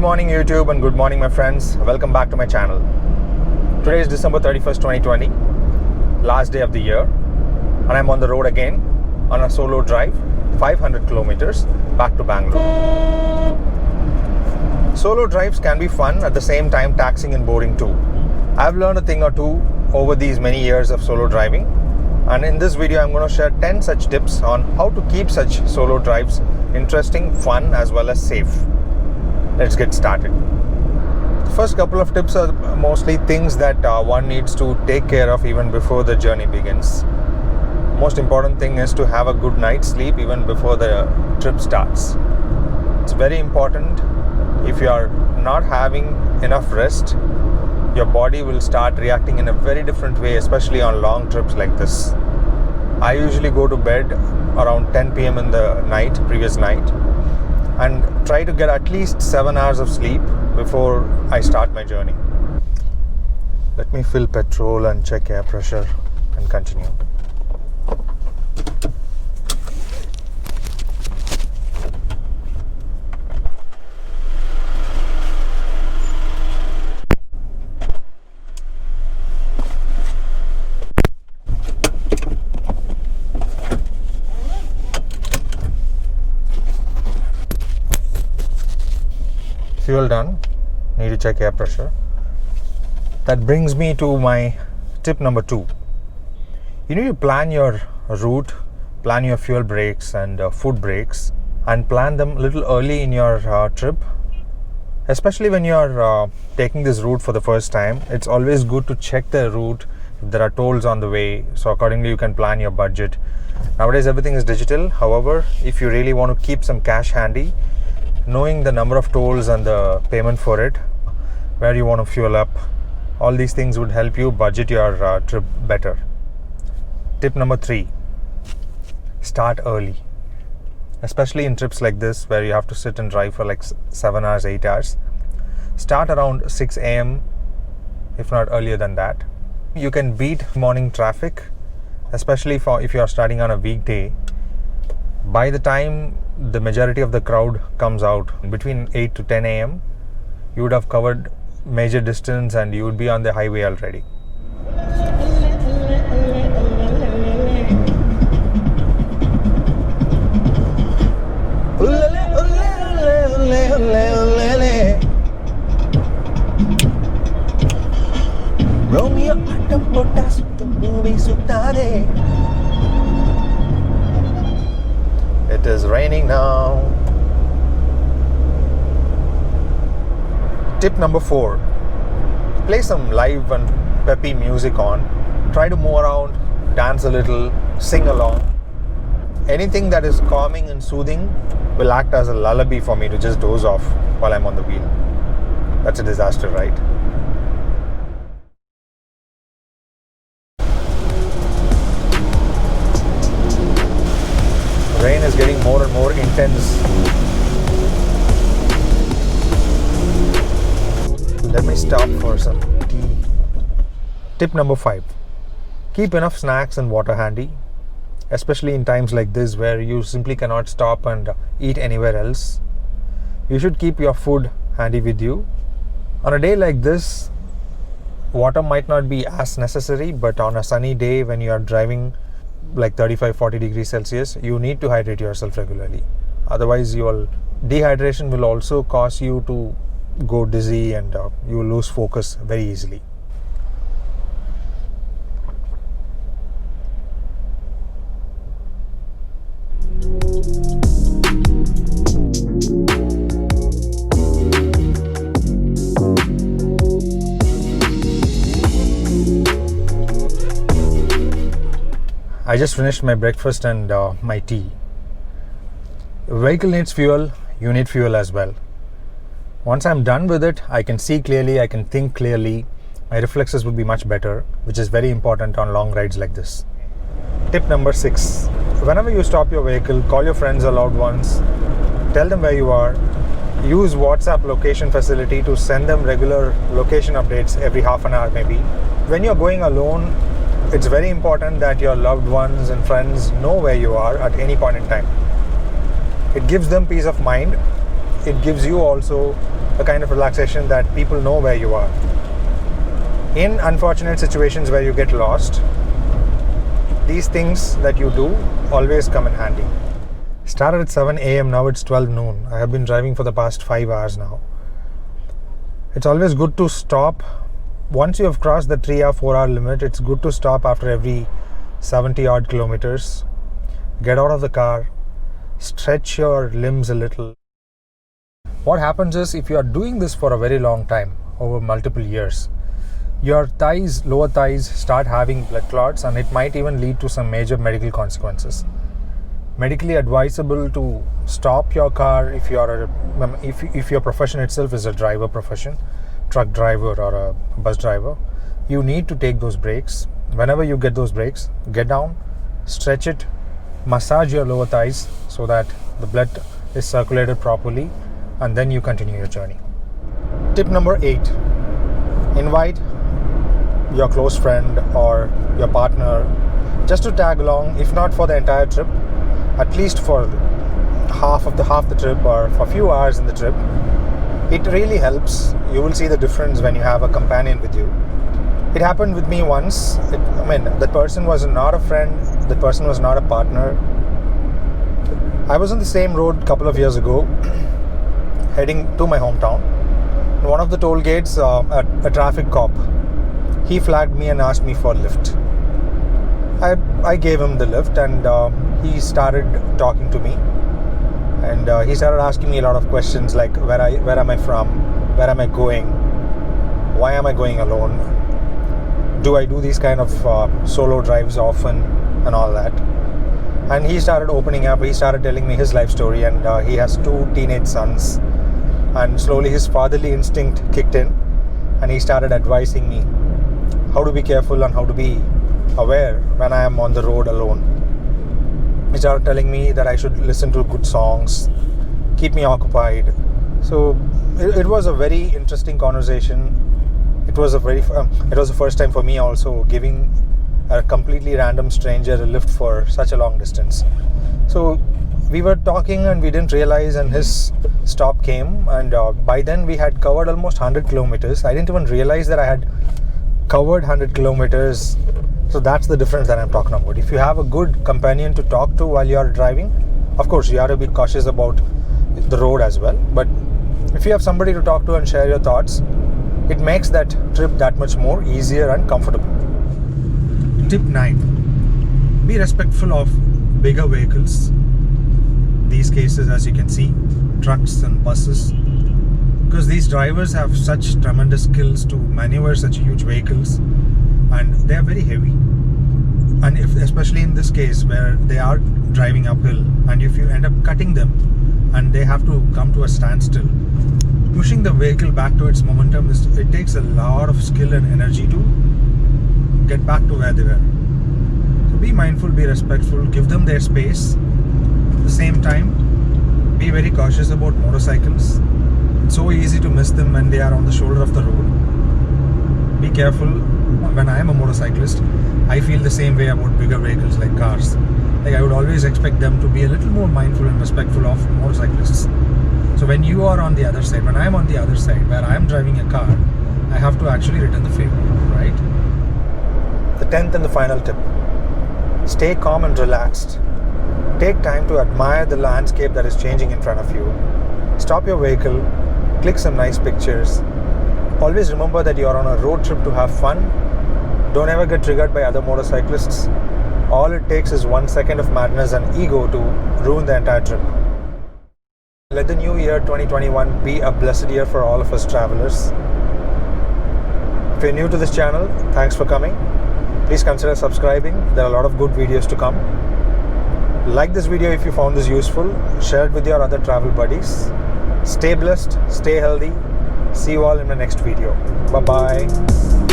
morning YouTube and good morning my friends. Welcome back to my channel. Today is December 31st, 2020, last day of the year, and I'm on the road again on a solo drive, 500 kilometers back to Bangalore. Solo drives can be fun, at the same time taxing and boring too. I've learned a thing or two over these many years of solo driving, and in this video I'm going to share 10 such tips on how to keep such solo drives interesting, fun as well as safe. Let's get started. The first couple of tips are mostly things that one needs to take care of even before the journey begins. Most important thing is to have a good night's sleep even before the trip starts. It's very important. If you are not having enough rest, your body will start reacting in a very different way, especially on long trips like this. I usually go to bed around 10 p.m. in the previous night, and try to get at least 7 hours of sleep before I start my journey. Let me fill petrol and check air pressure and continue. Fuel done. Need to check air pressure. That brings me to my tip number 2. You need to plan your route, plan your fuel breaks and food breaks, and plan them a little early in your trip. Especially when you're taking this route for the first time, it's always good to check the route if there are tolls on the way, so accordingly you can plan your budget. Nowadays everything is digital. However, if you really want to keep some cash handy, knowing the number of tolls and the payment for it, where you want to fuel up, all these things would help you budget your trip better. Tip number 3, start early. Especially in trips like this where you have to sit and drive for like 7 hours, 8 hours. Start around 6 a.m. if not earlier than that. You can beat morning traffic, especially if you are starting on a weekday. By the time the majority of the crowd comes out between 8 to 10 a.m., you would have covered major distance and you would be on the highway already. It is raining now. Tip number 4. Play some live and peppy music on. Try to move around, dance a little, sing along. Anything that is calming and soothing will act as a lullaby for me to just doze off while I'm on the wheel. That's a disaster, right? Rain is getting more and more intense. Let me stop for some tea. Tip number 5. Keep enough snacks and water handy, especially in times like this where you simply cannot stop and eat anywhere else. You should keep your food handy with you. On a day like this, water might not be as necessary, but on a sunny day when you are driving like 35-40 degrees Celsius, you need to hydrate yourself regularly. Otherwise your dehydration will also cause you to go dizzy and you will lose focus very easily. I just finished my breakfast and my tea. Your vehicle needs fuel, you need fuel as well. Once I'm done with it, I can see clearly, I can think clearly, my reflexes will be much better, which is very important on long rides like this. Tip number 6. Whenever you stop your vehicle, call your friends or loved ones, tell them where you are, use WhatsApp location facility to send them regular location updates every half an hour maybe. When you're going alone, it's very important that your loved ones and friends know where you are at any point in time. It gives them peace of mind. It gives you also a kind of relaxation that people know where you are. In unfortunate situations where you get lost, these things that you do always come in handy. Started at 7 a.m. now it's 12 noon. I have been driving for the past 5 hours now. It's always good to stop. Once you have crossed the 3 or 4 hour limit, it's good to stop after every 70 odd kilometers. Get out of the car, stretch your limbs a little. What happens is, if you are doing this for a very long time, over multiple years, your thighs, lower thighs, start having blood clots, and it might even lead to some major medical consequences. Medically advisable to stop your car if your profession itself is a driver profession, truck driver or a bus driver. You need to take those breaks. Whenever you get those breaks, get down, stretch it, massage your lower thighs so that the blood is circulated properly, and then you continue your journey. Tip number 8: invite your close friend or your partner just to tag along, if not for the entire trip, at least for half the trip or for a few hours in the trip. It really helps. You will see the difference when you have a companion with you. It happened with me once. That person was not a friend, that person was not a partner. I was on the same road a couple of years ago, heading to my hometown. In one of the toll gates, a traffic cop, he flagged me and asked me for a lift. I gave him the lift, and he started talking to me, and he started asking me a lot of questions like where am I from, where am I going, why am I going alone, do I do these kind of solo drives often, and all that. And he started opening up. He started telling me his life story, and he has 2 teenage sons, and slowly his fatherly instinct kicked in, and he started advising me how to be careful and how to be aware when I am on the road alone. He started telling me that I should listen to good songs, keep me occupied. So it was a very interesting conversation. It was the first time for me also giving a completely random stranger a lift for such a long distance. So we were talking and we didn't realize, and his stop came, and by then we had covered almost 100 kilometers. I didn't even realize that I had covered 100 kilometers. So that's the difference that I'm talking about. If you have a good companion to talk to while you're driving, of course you have to be cautious about the road as well, but if you have somebody to talk to and share your thoughts, it makes that trip that much more easier and comfortable. Tip 9: be respectful of bigger vehicles. These cases, as you can see, trucks and buses, because these drivers have such tremendous skills to maneuver such huge vehicles, and they are very heavy. And especially in this case where they are driving uphill, and if you end up cutting them and they have to come to a standstill, pushing the vehicle back to its momentum, it takes a lot of skill and energy to get back to where they were. So be mindful, be respectful, give them their space. At the same time, be very cautious about motorcycles. It's so easy to miss them when they are on the shoulder of the road. Be careful. When I am a motorcyclist, I feel the same way about bigger vehicles like cars. Like, I would always expect them to be a little more mindful and respectful of motorcyclists. So when you are on the other side, when I am on the other side where I am driving a car, I have to actually return the favor, right? The 10th and the final tip: stay calm and relaxed. Take time to admire the landscape that is changing in front of you. Stop your vehicle, click some nice pictures. Always remember that you are on a road trip to have fun. Don't ever get triggered by other motorcyclists. All it takes is 1 second of madness and ego to ruin the entire trip. Let the new year 2021 be a blessed year for all of us travelers. If you're new to this channel, thanks for coming. Please consider subscribing. There are a lot of good videos to come. Like this video if you found this useful. Share it with your other travel buddies. Stay blessed, stay healthy. See you all in the next video. Bye-bye.